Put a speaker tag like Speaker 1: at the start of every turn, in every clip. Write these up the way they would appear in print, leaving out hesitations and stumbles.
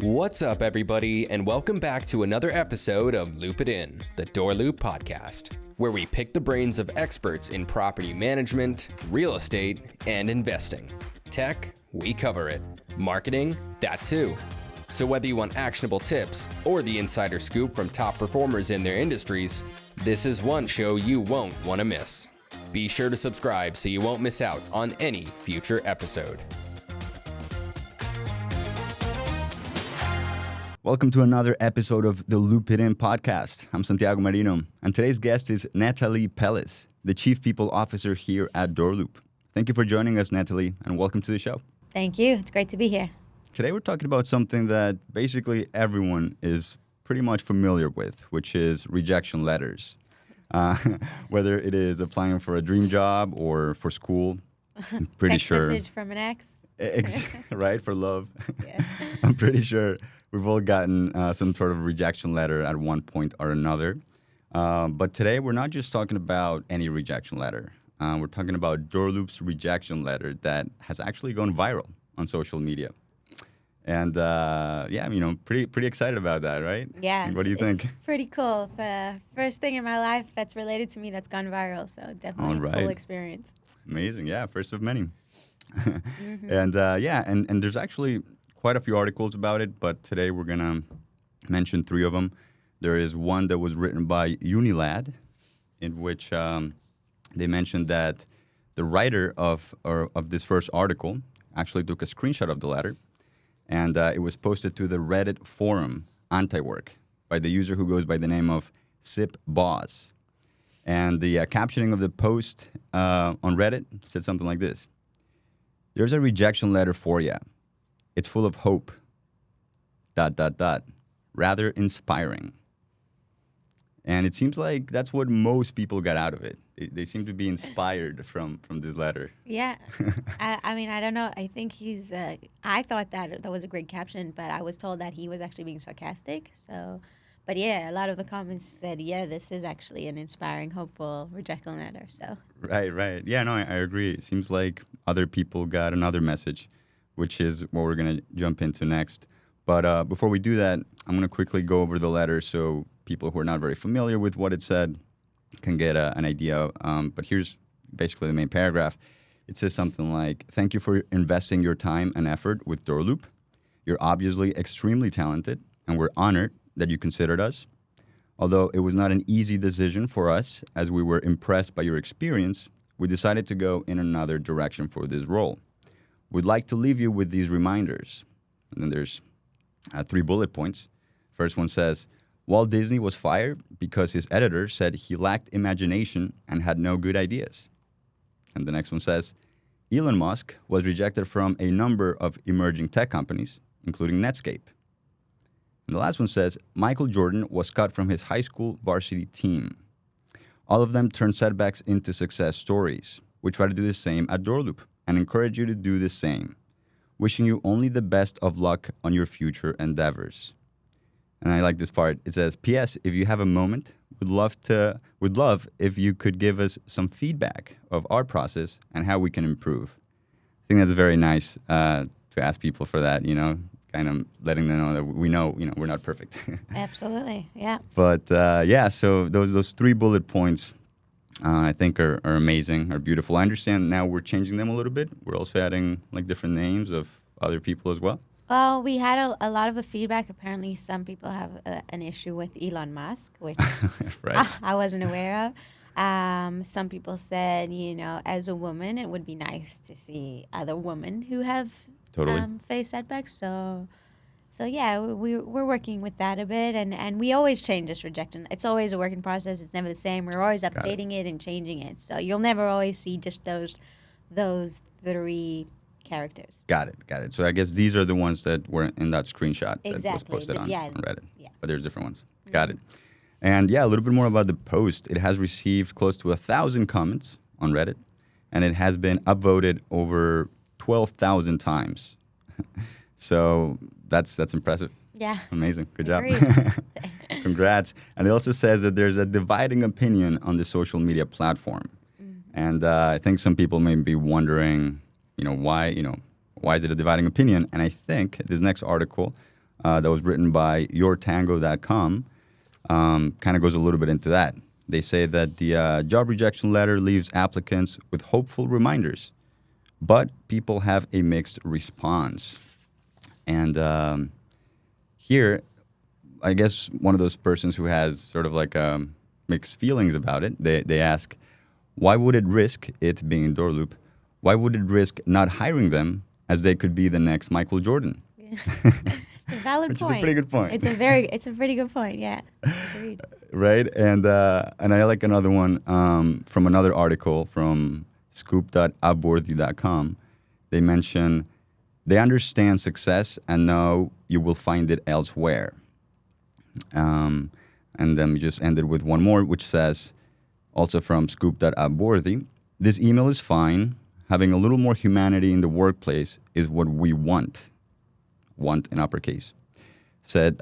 Speaker 1: What's up, everybody, and welcome back to another episode of Loop It In, the DoorLoop podcast, where we pick the brains of experts in property management, real estate, and investing. Tech, we cover it. Marketing, that too. So whether you want actionable tips or the insider scoop from top performers in their industries, this is one show you won't want to miss. Be sure to subscribe so you won't miss out on any future episode.
Speaker 2: Welcome to another episode of the Loop It In podcast. I'm Santiago Marino, and today's guest is Netali Peles, the Chief People Officer here at DoorLoop. Thank you for joining us, Netali, and welcome to the show.
Speaker 3: Thank you. It's great to be here.
Speaker 2: Today we're talking about something that basically everyone is pretty much familiar with, which is rejection letters. Whether it is applying for a dream job or for school, I'm pretty
Speaker 3: Text
Speaker 2: sure.
Speaker 3: Message from an ex.
Speaker 2: Right, for love.
Speaker 3: Yeah.
Speaker 2: I'm pretty sure we've all gotten some sort of rejection letter at one point or another. But today we're not just talking about any rejection letter. We're talking about DoorLoop's rejection letter that has actually gone viral on social media. And pretty excited about that, right?
Speaker 3: Yeah.
Speaker 2: What do you think?
Speaker 3: It's pretty cool. First thing in my life that's related to me that's gone viral. So definitely a cool experience.
Speaker 2: Amazing. Yeah, first of many. And there's actually quite a few articles about it, but today we're going to mention three of them. There is one that was written by Unilad, in which they mentioned that the writer of this first article actually took a screenshot of the letter, and it was posted to the Reddit forum Anti-Work by the user who goes by the name of SipBoss. And the captioning of the post on Reddit said something like this: "There's a rejection letter for ya. It's full of hope. ... Rather inspiring." And it seems like that's what most people got out of it. They seem to be inspired from this letter.
Speaker 3: Yeah. I don't know. I think he's, I thought that was a great caption, but I was told that he was actually being sarcastic. So, but yeah, a lot of the comments said, yeah, this is actually an inspiring, hopeful rejection letter. So. Right.
Speaker 2: Yeah, no, I agree. It seems like other people got another message, which is what we're going to jump into next. But before we do that, I'm going to quickly go over the letter so people who are not very familiar with what it said can get an idea. But here's basically the main paragraph. It says something like, "Thank you for investing your time and effort with DoorLoop. You're obviously extremely talented, and we're honored that you considered us. Although it was not an easy decision for us, as we were impressed by your experience, we decided to go in another direction for this role. We'd like to leave you with these reminders." And then there's 3 bullet points. First one says, "Walt Disney was fired because his editor said he lacked imagination and had no good ideas." And the next one says, "Elon Musk was rejected from a number of emerging tech companies, including Netscape." And the last one says, "Michael Jordan was cut from his high school varsity team. All of them turned setbacks into success stories. We try to do the same at DoorLoop and encourage you to do the same. Wishing you only the best of luck on your future endeavors." And I like this part. It says, "P.S. If you have a moment, we'd love if you could give us some feedback of our process and how we can improve." I think that's very nice to ask people for that, kind of letting them know that we know, we're not perfect.
Speaker 3: Absolutely, yeah.
Speaker 2: But so those 3 bullet points I think are amazing, are beautiful. I understand now we're changing them a little bit. We're also adding like different names of other people as well.
Speaker 3: Well, we had a lot of the feedback. Apparently, some people have an issue with Elon Musk, which
Speaker 2: Right.
Speaker 3: I wasn't aware of. Some people said, as a woman, it would be nice to see other women who have faced setbacks. So yeah, we're working with that a bit, and we always change this rejection. It's always a working process. It's never the same. We're always updating it and changing it. So you'll never always see just those 3 characters.
Speaker 2: Got it. So I guess these are the ones that were in that screenshot that was
Speaker 3: Exactly.
Speaker 2: posted on Reddit.
Speaker 3: Yeah.
Speaker 2: But there's different ones. Got it. And yeah, a little bit more about the post. It has received close to 1,000 comments on Reddit, and it has been upvoted over 12,000 times. So that's impressive.
Speaker 3: Yeah.
Speaker 2: Amazing. Good job.
Speaker 3: Agreed.
Speaker 2: Congrats. And it also says that there's a dividing opinion on the social media platform. Mm-hmm. And I think some people may be wondering, why is it a dividing opinion? And I think this next article that was written by yourtango.com kind of goes a little bit into that. They say that the job rejection letter leaves applicants with hopeful reminders, but people have a mixed response. And here, I guess one of those persons who has sort of like mixed feelings about it, they ask, why would it risk, it being DoorLoop, why would it risk not hiring them as they could be the next Michael Jordan?
Speaker 3: Yeah. It's a valid
Speaker 2: Which
Speaker 3: point.
Speaker 2: is a pretty good point.
Speaker 3: It's a pretty good point. Yeah. Agreed.
Speaker 2: Right, and I like another one from another article from scoop.upworthy.com. They mention they understand success and know you will find it elsewhere. And then we just ended with one more, which says, also from scoop.upworthy, this email is fine. Having a little more humanity in the workplace is what we want. Want in uppercase. Said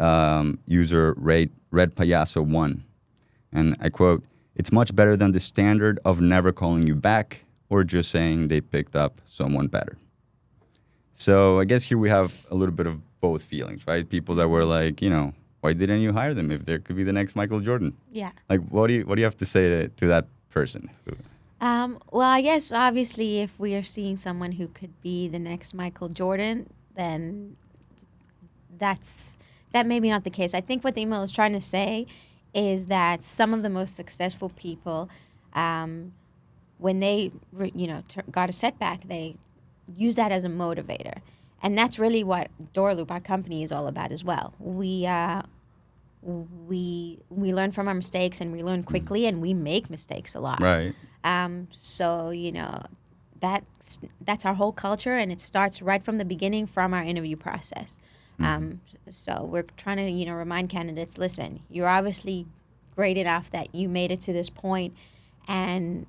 Speaker 2: user Red Payaso 1. And I quote, it's much better than the standard of never calling you back or just saying they picked up someone better. So I guess here we have a little bit of both feelings, right? People that were like, why didn't you hire them if there could be the next Michael Jordan?
Speaker 3: Yeah.
Speaker 2: Like, what do you have to say to that person?
Speaker 3: Well, I guess obviously if we are seeing someone who could be the next Michael Jordan, then that may be not the case. I think what the email is trying to say is that some of the most successful people, when they got a setback, they use that as a motivator, and that's really what DoorLoop, our company, is all about as well. We learn from our mistakes, and we learn quickly, and we make mistakes a lot.
Speaker 2: Right.
Speaker 3: So that's our whole culture, and it starts right from the beginning from our interview process. So we're trying to, remind candidates, listen, you're obviously great enough that you made it to this point and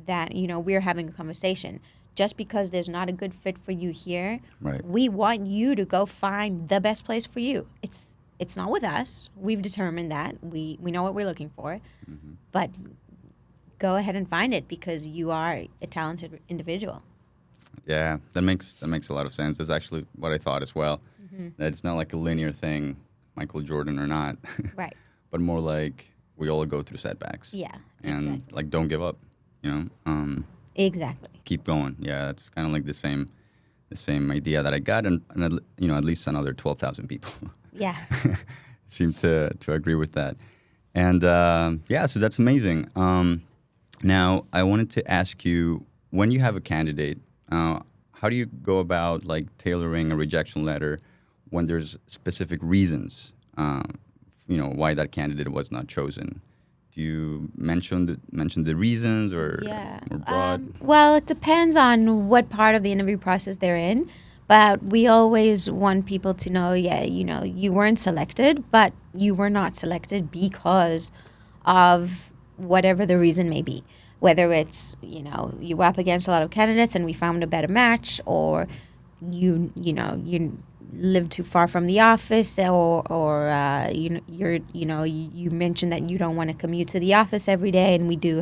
Speaker 3: that, we're having a conversation. Just because there's not a good fit for you here,
Speaker 2: right,
Speaker 3: we want you to go find the best place for you. It's not with us. We've determined that. We know what we're looking for. Mm-hmm. But go ahead and find it because you are a talented individual.
Speaker 2: Yeah, that makes a lot of sense. That's actually what I thought as well. Mm-hmm. That it's not like a linear thing, Michael Jordan or not.
Speaker 3: Right.
Speaker 2: But more like we all go through setbacks.
Speaker 3: Yeah.
Speaker 2: And
Speaker 3: exactly.
Speaker 2: like don't give up,
Speaker 3: Exactly.
Speaker 2: Keep going. Yeah, that's kind of like the same idea that I got, and at least another 12,000 people.
Speaker 3: Yeah.
Speaker 2: seem to agree with that. And so that's amazing. Now I wanted to ask you, when you have a candidate, how do you go about like tailoring a rejection letter when there's specific reasons, why that candidate was not chosen? Do you mention the reasons or more broad?
Speaker 3: Well, it depends on what part of the interview process they're in. But we always want people to know, you weren't selected, but you were not selected because of whatever the reason may be. Whether it's, you were up against a lot of candidates and we found a better match, or you live too far from the office, or you mentioned that you don't want to commute to the office every day, and we do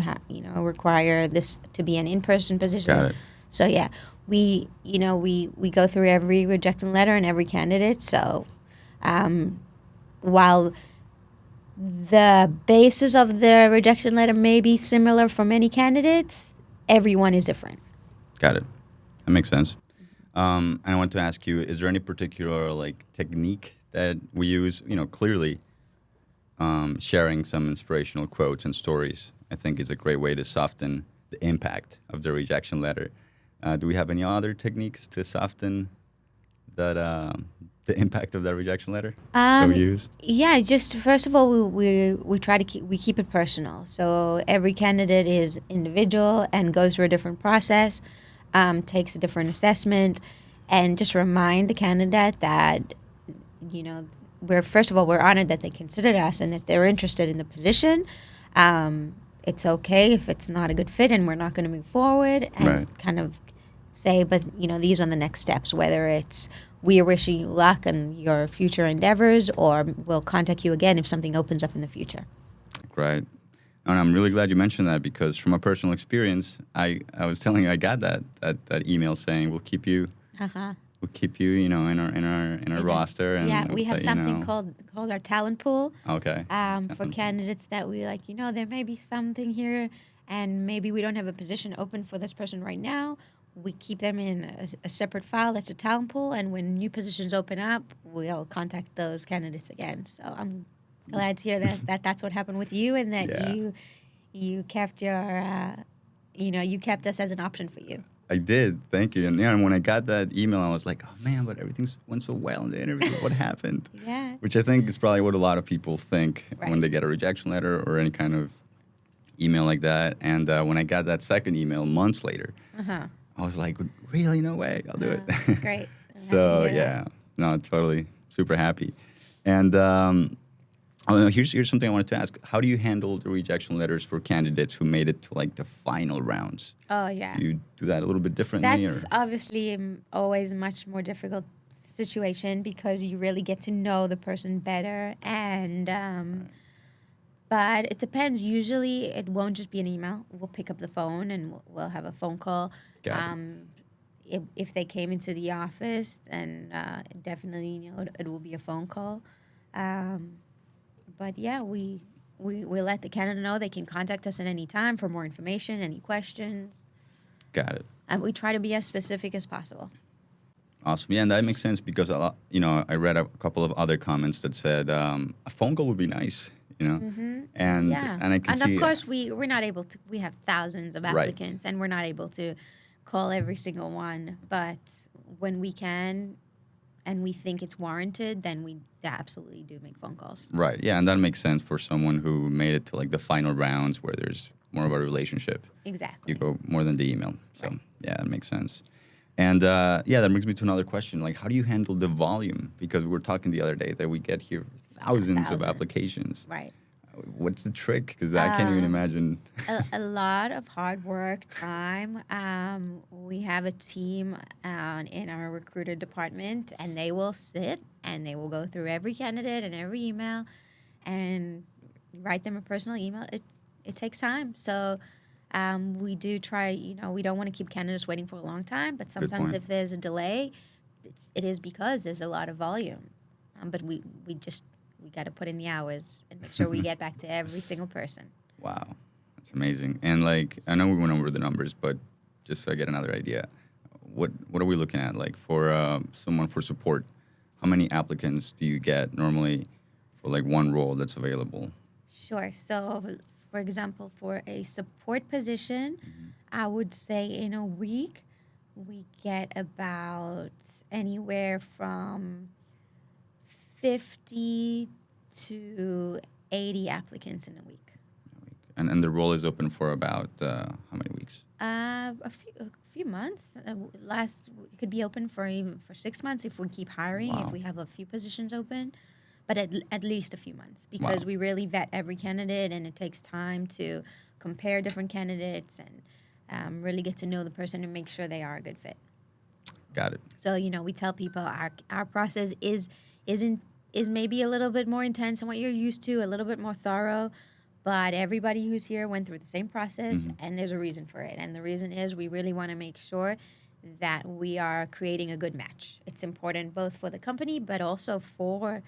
Speaker 3: require this to be an in-person position.
Speaker 2: Got it.
Speaker 3: So yeah, we go through every rejection letter and every candidate. So while the basis of the rejection letter may be similar for many candidates, everyone is different.
Speaker 2: Got it. That makes sense. And I want to ask you, is there any particular technique that we use? Clearly sharing some inspirational quotes and stories, I think, is a great way to soften the impact of the rejection letter. Do we have any other techniques to soften that the impact of that rejection letter that we use?
Speaker 3: Yeah, just first of all, we try to keep it personal. So every candidate is individual and goes through a different process, takes a different assessment, and just remind the candidate that we're honored that they considered us and that they're interested in the position. It's okay if it's not a good fit and we're not going to move forward, and
Speaker 2: right.
Speaker 3: kind of say, but these are the next steps, whether it's we are wishing you luck in your future endeavors, or we'll contact you again if something opens up in the future.
Speaker 2: Right. And I'm really glad you mentioned that, because from a personal experience, I was telling you I got that email saying we'll keep you we'll keep you, in our roster. And
Speaker 3: yeah, we have something called our talent pool.
Speaker 2: Okay.
Speaker 3: For candidates that we like, there may be something here, and maybe we don't have a position open for this person right now. We keep them in a separate file that's a talent pool, and when new positions open up, we'll contact those candidates again. So I'm glad to hear that's what happened with you, and that you kept your, you kept us as an option for you.
Speaker 2: I did. Thank you. And when I got that email, I was like, oh, man, but everything went so well in the interview. What happened?
Speaker 3: Yeah.
Speaker 2: Which I think is probably what a lot of people think when they get a rejection letter or any kind of email like that. And when I got that second email months later, I was like, really? No way. I'll do it.
Speaker 3: That's great.
Speaker 2: So, yeah. No, totally. Super happy. And here's something I wanted to ask. How do you handle the rejection letters for candidates who made it to like the final rounds?
Speaker 3: Oh, yeah.
Speaker 2: Do you do that a little bit differently?
Speaker 3: That's obviously always a much more difficult situation because you really get to know the person better. And but it depends. Usually it won't just be an email. We'll pick up the phone and we'll have a phone call. If they came into the office, then definitely it will be a phone call. But yeah, we let the candidate know they can contact us at any time for more information, any questions.
Speaker 2: Got it.
Speaker 3: And we try to be as specific as possible.
Speaker 2: Awesome. Yeah, and that makes sense because I read a couple of other comments that said a phone call would be nice. And I can see.
Speaker 3: And of course, we're not able to. We have thousands of applicants, and we're not able to call every single one. But when we can, and we think it's warranted, then we absolutely do make phone calls.
Speaker 2: Right. Yeah, and that makes sense for someone who made it to like the final rounds where there's more of a relationship.
Speaker 3: Exactly.
Speaker 2: You go more than the email. So yeah, that makes sense. And that brings me to another question. Like, how do you handle the volume? Because we were talking the other day that we get here thousands of applications.
Speaker 3: Right.
Speaker 2: What's the trick? Because I can't even imagine.
Speaker 3: a lot of hard work, time. We have a team in our recruiter department, and they will sit and they will go through every candidate and every email and write them a personal email. It takes time. So we do try, we don't want to keep candidates waiting for a long time, but sometimes if there's a delay, it is because there's a lot of volume. But we got to put in the hours and make sure we get back to every single person.
Speaker 2: Wow. That's amazing. And like, I know we went over the numbers, but just so I get another idea, what are we looking at? Like for someone for support, how many applicants do you get normally for like one role that's available?
Speaker 3: Sure. So for example, for a support position, I would say in a week, we get about anywhere from 50 to 80 applicants in a week.
Speaker 2: And the role is open for about how many weeks?
Speaker 3: A few months. It could be open for 6 months if we keep hiring, if we have a few positions open, but at least a few months because we really vet every candidate and it takes time to compare different candidates and really get to know the person and make sure they are a good fit.
Speaker 2: Got it.
Speaker 3: So, we tell people our process is maybe a little bit more intense than what you're used to, a little bit more thorough, but everybody who's here went through the same process, and there's a reason for it. And the reason is we really want to make sure that we are creating a good match. It's important both for the company, but also for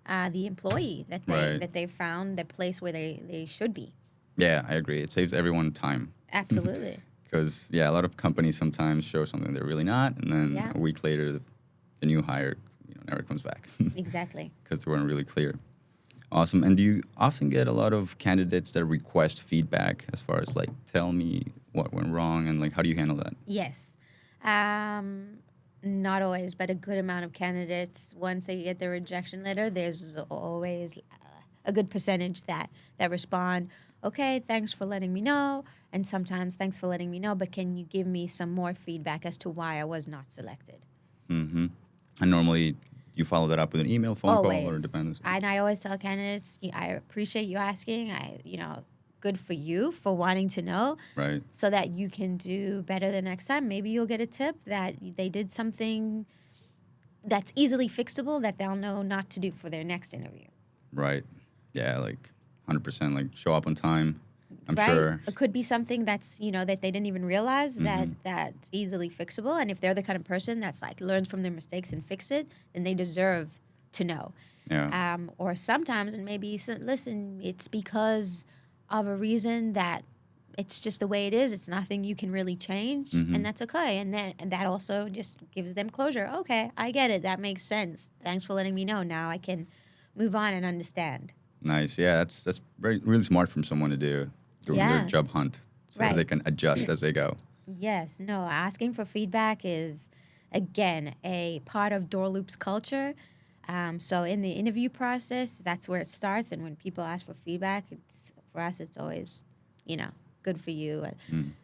Speaker 3: the employee that they found the place where they should be.
Speaker 2: Yeah, I agree. It saves everyone time.
Speaker 3: Absolutely.
Speaker 2: Because, a lot of companies sometimes show something they're really not, and then a week later, the new hire never comes back.
Speaker 3: Exactly. Because
Speaker 2: they weren't really clear. Awesome. And do you often get a lot of candidates that request feedback as far as like, tell me what went wrong and like, how do you handle that?
Speaker 3: Yes. Not always, but a good amount of candidates, once they get the rejection letter, there's always a good percentage that respond, okay, thanks for letting me know. And sometimes, thanks for letting me know, but can you give me some more feedback as to why I was not selected?
Speaker 2: Mm-hmm. And normally you follow that up with an email, phone call, or it depends?
Speaker 3: And I always tell candidates, I appreciate you asking. Good for you for wanting to know.
Speaker 2: Right.
Speaker 3: So that you can do better the next time. Maybe you'll get a tip that they did something that's easily fixable that they'll know not to do for their next interview.
Speaker 2: Right. Yeah, like 100%, like show up on time. I'm
Speaker 3: right?
Speaker 2: sure.
Speaker 3: It could be something that's, that they didn't even realize that's easily fixable. And if they're the kind of person that's like learns from their mistakes and fix it, then they deserve to know.
Speaker 2: Yeah.
Speaker 3: Or sometimes, and maybe, listen, it's because of a reason that it's just the way it is. It's nothing you can really change, and that's okay. And that also just gives them closure. Okay, I get it. That makes sense. Thanks for letting me know. Now I can move on and understand.
Speaker 2: Nice. Yeah, that's really smart from someone to do during their job hunt, so that they can adjust as they go.
Speaker 3: Yes. No, asking for feedback is, again, a part of DoorLoop's culture. So in the interview process, that's where it starts. And when people ask for feedback, for us, it's always, good for you and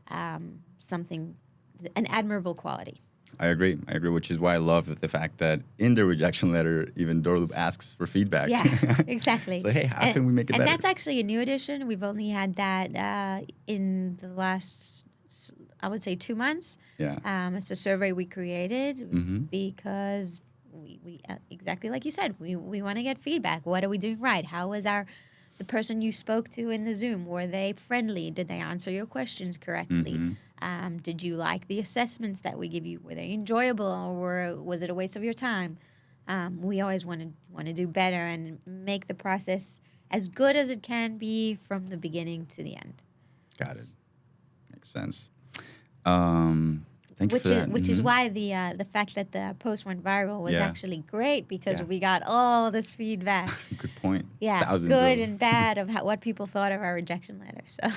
Speaker 3: an admirable quality.
Speaker 2: I agree, which is why I love the fact that in the rejection letter, even DoorLoop asks for feedback.
Speaker 3: Yeah, exactly.
Speaker 2: So, hey, how can we make it better?
Speaker 3: And that's actually a new addition. We've only had that in the last, I would say, 2 months.
Speaker 2: Yeah.
Speaker 3: It's a survey we created because we exactly like you said, we want to get feedback. What are we doing right? How was the person you spoke to in the Zoom? Were they friendly? Did they answer your questions correctly? Did you like the assessments that we give you? Were they enjoyable, or was it a waste of your time? We always want to do better and make the process as good as it can be from the beginning to the end.
Speaker 2: Got it. Makes sense. Thank you for that.
Speaker 3: Which is why the fact that the post went viral was actually great, because we got all this feedback.
Speaker 2: Good point.
Speaker 3: Yeah,
Speaker 2: Thousands
Speaker 3: good and bad of what people thought of our rejection letter. So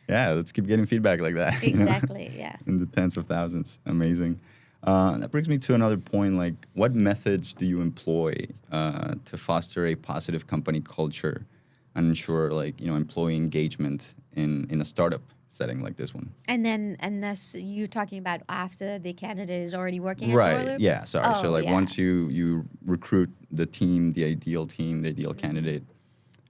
Speaker 2: yeah, let's keep getting feedback like that.
Speaker 3: Exactly. Yeah.
Speaker 2: In the tens of thousands. Amazing. That brings me to another point. Like, what methods do you employ to foster a positive company culture and ensure, employee engagement in a startup setting like this one?
Speaker 3: And that's you talking about after the candidate is already working at
Speaker 2: right.
Speaker 3: DoorLoop?
Speaker 2: Yeah. Sorry. So once you recruit the ideal team, the ideal candidate,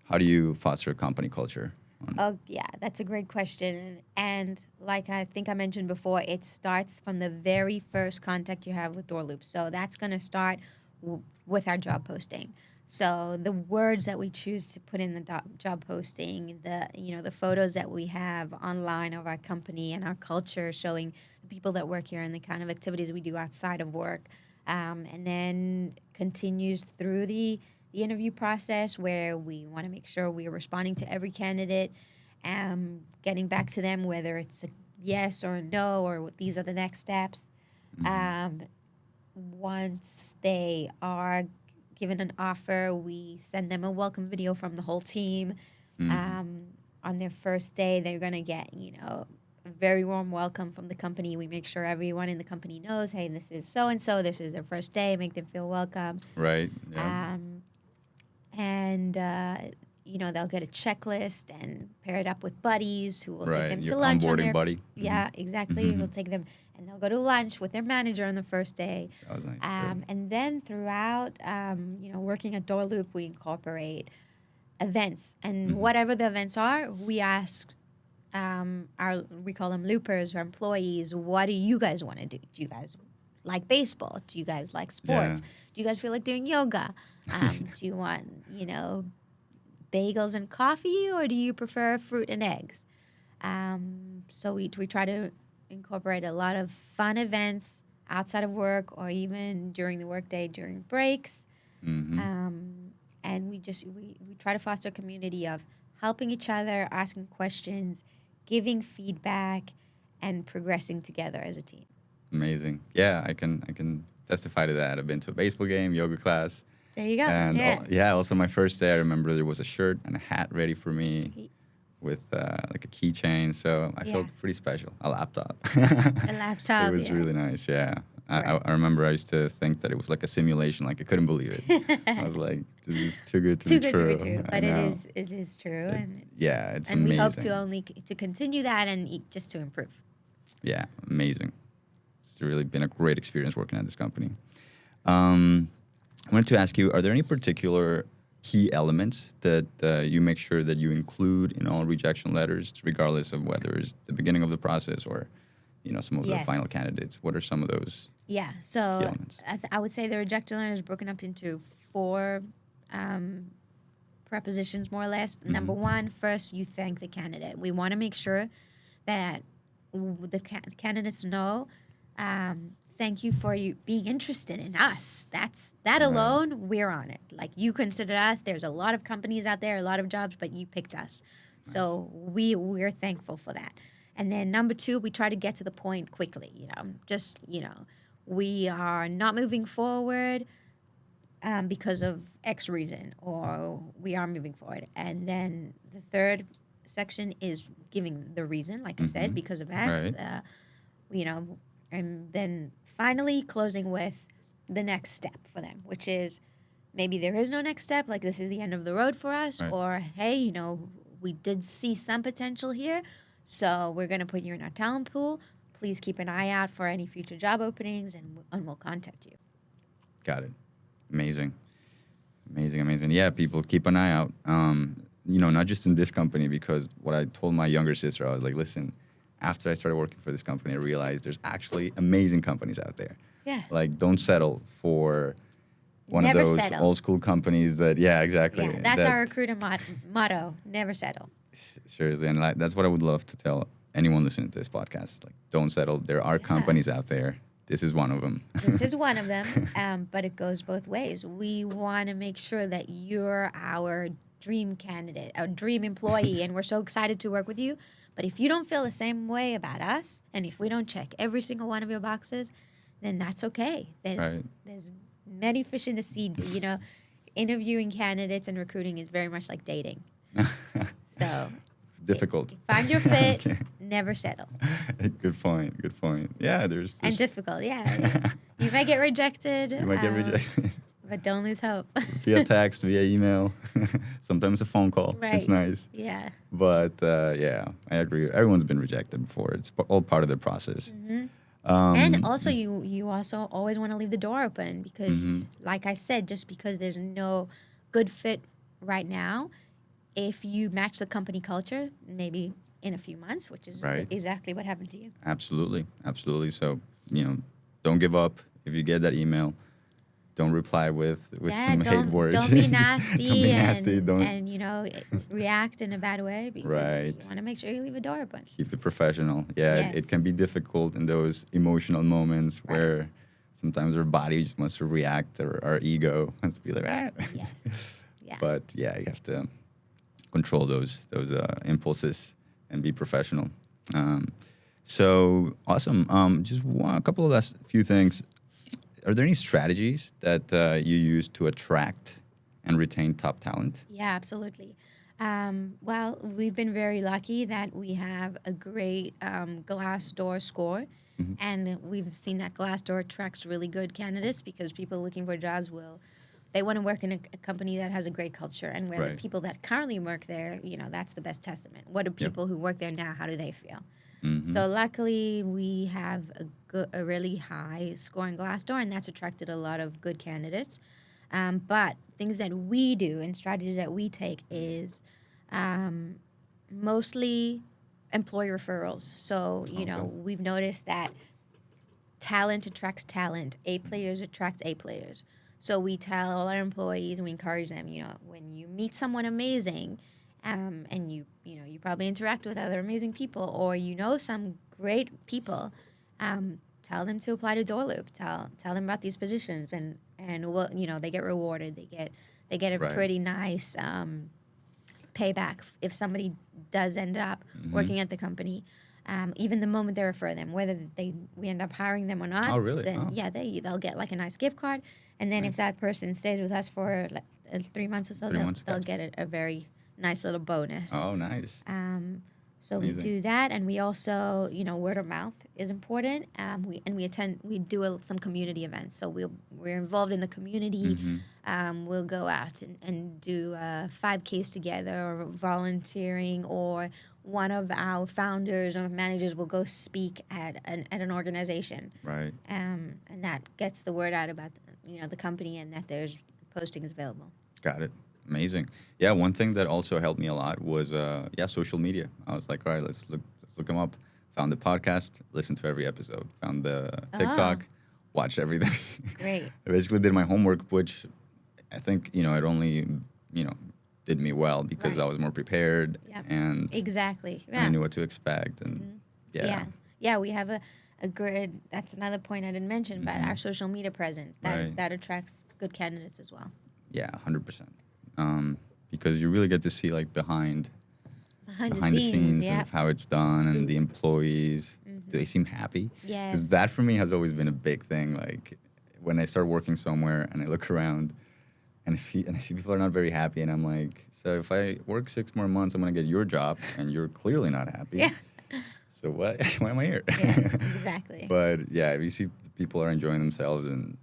Speaker 2: how do you foster a company culture?
Speaker 3: Oh, yeah, that's a great question. And like I think I mentioned before, it starts from the very first contact you have with DoorLoop. So that's going to start with our job posting. So the words that we choose to put in the job posting, the photos that we have online of our company and our culture, showing the people that work here and the kind of activities we do outside of work, and then continues through the interview process, where we want to make sure we are responding to every candidate, getting back to them whether it's a yes or a no, or these are the next steps. Once they are given an offer, we send them a welcome video from the whole team. On their first day, they're going to get, a very warm welcome from the company. We make sure everyone in the company knows, hey, this is so-and-so, this is their first day, make them feel welcome.
Speaker 2: Right. Yeah.
Speaker 3: And they'll get a checklist and pair it up with buddies who will take them to lunch.
Speaker 2: Onboarding buddy.
Speaker 3: Yeah, exactly. We'll take them, and they'll go to lunch with their manager on the first day.
Speaker 2: That was nice.
Speaker 3: And then throughout, working at DoorLoop, we incorporate events, and whatever the events are, we ask we call them loopers or employees, what do you guys want to do? Do you guys like baseball? Do you guys like sports?
Speaker 2: Yeah.
Speaker 3: Do you guys feel like doing yoga? Do you want, bagels and coffee, or do you prefer fruit and eggs? So we try to incorporate a lot of fun events outside of work, or even during the workday, during breaks. And we try to foster a community of helping each other, asking questions, giving feedback, and progressing together as a team.
Speaker 2: Amazing. Yeah, I can testify to that. I've been to a baseball game, yoga class.
Speaker 3: There you go.
Speaker 2: And also my first day, I remember there was a shirt and a hat ready for me with like a keychain. So I felt pretty special. A laptop.
Speaker 3: A laptop.
Speaker 2: It was really nice. Yeah. I remember I used to think that it was like a simulation. Like I couldn't believe it. I was like, this is too good to be true.
Speaker 3: Too good to be true. But it is true.
Speaker 2: It's
Speaker 3: and
Speaker 2: amazing.
Speaker 3: we hope to continue that and just to improve.
Speaker 2: Yeah, amazing. It's really been a great experience working at this company. I wanted to ask you, are there any particular key elements that you make sure that you include in all rejection letters, regardless of whether it's the beginning of the process or, some of the final candidates? What are some of those key elements?
Speaker 3: I would say the rejection letter is broken up into 4 prepositions, more or less. Number one, first, you thank the candidate. We want to make sure that the candidates know, thank you for you being interested in us. That alone, we're on it. Like, you considered us. There's a lot of companies out there, a lot of jobs, but you picked us. Nice. So we're thankful for that. And then number two, we try to get to the point quickly. We are not moving forward because of X reason, or we are moving forward. And then the third section is giving the reason, like I said, because of X. Right. And then finally closing with the next step for them, which is maybe there is no next step, like this is the end of the road for us, right. Or hey, we did see some potential here, so we're going to put you in our talent pool. Please keep an eye out for any future job openings, and we'll contact you.
Speaker 2: Got it. Amazing. Yeah, people keep an eye out. Not just in this company, because what I told my younger sister, I was like, listen, after I started working for this company, I realized there's actually amazing companies out there.
Speaker 3: Yeah.
Speaker 2: Like, don't settle for one
Speaker 3: Never
Speaker 2: of those
Speaker 3: settle.
Speaker 2: old school companies that, yeah, exactly.
Speaker 3: Yeah, that's our recruiter motto, never settle.
Speaker 2: Seriously, and that's what I would love to tell anyone listening to this podcast. Like, don't settle. There are companies out there. This is one of them.
Speaker 3: This is one of them, but it goes both ways. We want to make sure that you're our dream candidate, our dream employee, and we're so excited to work with you. But if you don't feel the same way about us, and if we don't check every single one of your boxes, then that's okay. There's many fish in the sea. Interviewing candidates and recruiting is very much like dating. So
Speaker 2: difficult.
Speaker 3: Find your fit. Okay. Never settle.
Speaker 2: Good point. Yeah, there's
Speaker 3: and difficult. Yeah. You might get rejected. But don't lose hope.
Speaker 2: Via text, via email, sometimes a phone call.
Speaker 3: Right.
Speaker 2: It's nice.
Speaker 3: Yeah.
Speaker 2: But I agree. Everyone's been rejected before. It's all part of the process.
Speaker 3: Mm-hmm. And also, you also always want to leave the door open because, like I said, just because there's no good fit right now, if you match the company culture, maybe in a few months, which is exactly what happened to you.
Speaker 2: Absolutely. So, don't give up. If you get that email, don't reply with some hate words.
Speaker 3: Don't be nasty. And react in a bad way because you want to make sure you leave a door open.
Speaker 2: Keep it professional. Yeah, yes. It can be difficult in those emotional moments where sometimes our body just wants to react, or our ego wants to be like,
Speaker 3: Yes. Yeah.
Speaker 2: But you have to control those impulses and be professional. So awesome. Just a couple of last few things. Are there any strategies that you use to attract and retain top talent?
Speaker 3: Yeah, absolutely. Well, we've been very lucky that we have a great Glassdoor score. Mm-hmm. And we've seen that Glassdoor attracts really good candidates because people looking for jobs they want to work in a company that has a great culture. And where the people that currently work there, that's the best testament. What do people who work there now, how do they feel? Mm-hmm. So luckily, we have a really high score in Glassdoor, and that's attracted a lot of good candidates. But things that we do and strategies that we take is mostly employee referrals. So, we've noticed that talent attracts talent. A players attract A players. So we tell all our employees and we encourage them, when you meet someone amazing, and you probably interact with other amazing people, or some great people, tell them to apply to DoorLoop. Tell them about these positions, and they get rewarded. They get a pretty nice payback if somebody does end up working at the company. Even the moment they refer them, whether we end up hiring them or not.
Speaker 2: Oh, really?
Speaker 3: Then they'll get like a nice gift card, and then if that person stays with us for 3 months or so, they'll get a very nice little bonus.
Speaker 2: Oh, nice.
Speaker 3: So Amazing. We do that, and we also, word of mouth is important. We do some community events. So we're involved in the community. Mm-hmm. We'll go out and do 5Ks together, or volunteering, or one of our founders or managers will go speak at an organization.
Speaker 2: Right.
Speaker 3: And that gets the word out about the company and that there's postings available.
Speaker 2: Got it. Amazing. Yeah, one thing that also helped me a lot was social media. I was like, all right, let's look them up. Found the podcast, listened to every episode. Found the TikTok, watched everything.
Speaker 3: Great.
Speaker 2: I basically did my homework, which I think it only did me well because I was more prepared and
Speaker 3: exactly.
Speaker 2: I knew what to expect. And
Speaker 3: we have a good, that's another point I didn't mention, but our social media presence that attracts good candidates as well.
Speaker 2: Yeah, 100%. Because you really get to see like behind the scenes of how it's done and the employees. Do they seem happy?
Speaker 3: Yes.
Speaker 2: Because that for me has always been a big thing. Like when I start working somewhere and I look around and I see people are not very happy, and I'm like, so if I work 6 more months, I'm gonna get your job, and you're clearly not happy.
Speaker 3: Yeah.
Speaker 2: So why am I here?
Speaker 3: Yeah, exactly.
Speaker 2: But yeah, if you see people are enjoying themselves, and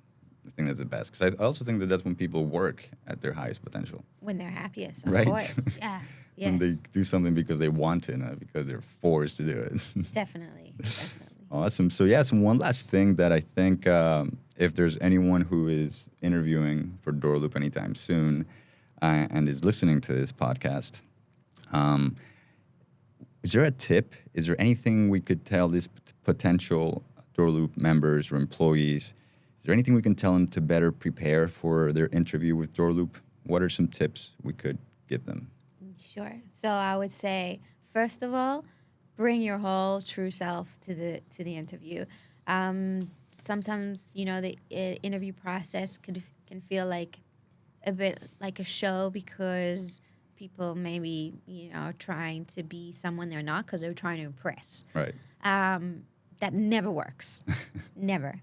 Speaker 2: I think that's the best. Because I also think that that's when people work at their highest potential.
Speaker 3: When they're happiest, of
Speaker 2: right?
Speaker 3: course. Yeah. Yes.
Speaker 2: When they do something because they want to, not because they're forced to do it.
Speaker 3: Definitely.
Speaker 2: Awesome. So one last thing that I think if there's anyone who is interviewing for DoorLoop anytime soon and is listening to this podcast, is there a tip? Is there anything we could tell these potential DoorLoop members or employees? Is there anything we can tell them to better prepare for their interview with DoorLoop? What are some tips we could give them?
Speaker 3: Sure. So I would say, first of all, bring your whole true self to the interview. Sometimes, the interview process can feel like a bit like a show because people maybe, are trying to be someone they're not because they're trying to impress.
Speaker 2: Right.
Speaker 3: That never works. Never.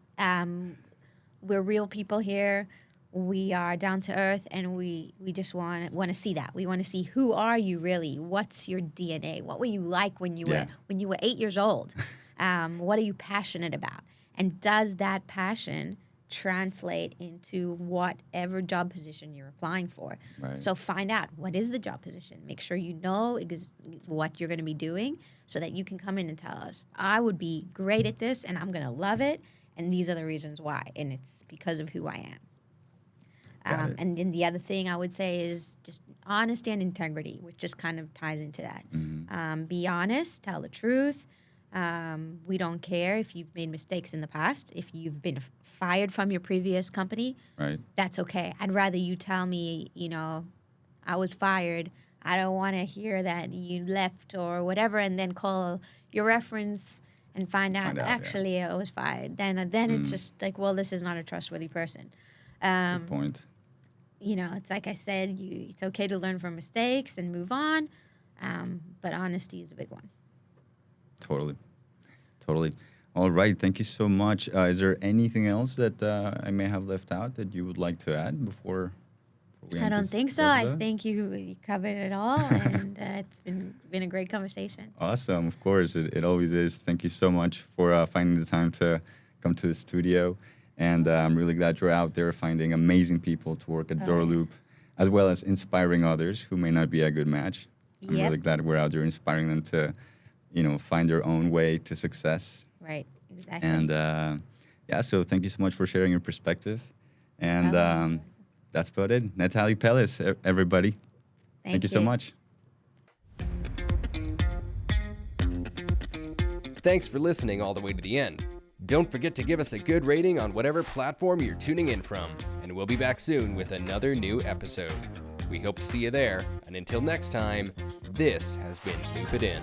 Speaker 3: We're real people here. We are down to earth, and we just want to see that. We want to see, who are you really? What's your DNA? What were you like when you were 8 years old? What are you passionate about? And does that passion translate into whatever job position you're applying for?
Speaker 2: Right.
Speaker 3: So find out, what is the job position. Make sure you know what you're going to be doing so that you can come in and tell us, I would be great at this and I'm going to love it, and these are the reasons why, and it's because of who I am. And then the other thing I would say is just honesty and integrity, which just kind of ties into that.
Speaker 2: Mm-hmm.
Speaker 3: Be honest, tell the truth. We don't care if you've made mistakes in the past. If you've been fired from your previous company,
Speaker 2: right,
Speaker 3: that's okay. I'd rather you tell me, I was fired. I don't want to hear that you left or whatever, and then call your reference and find out actually I was fired. Then it's just like, well, this is not a trustworthy person.
Speaker 2: Good point.
Speaker 3: It's like I said, it's okay to learn from mistakes and move on, but honesty is a big one. Totally.
Speaker 2: All right, thank you so much. Is there anything else that I may have left out that you would like to add before we end
Speaker 3: I don't
Speaker 2: this
Speaker 3: think so.
Speaker 2: episode?
Speaker 3: I think you covered it all, and it's been a great conversation.
Speaker 2: Awesome, of course, it always is. Thank you so much for finding the time to come to the studio. And I'm really glad you're out there finding amazing people to work at DoorLoop, as well as inspiring others who may not be a good match. I'm really glad we're out there inspiring them to, find their own way to success.
Speaker 3: Right, exactly.
Speaker 2: And so thank you so much for sharing your perspective. And that's about it. Netali Peles, everybody. Thank you so much.
Speaker 1: Thanks for listening all the way to the end. Don't forget to give us a good rating on whatever platform you're tuning in from, and we'll be back soon with another new episode. We hope to see you there, and until next time, this has been Loop It In.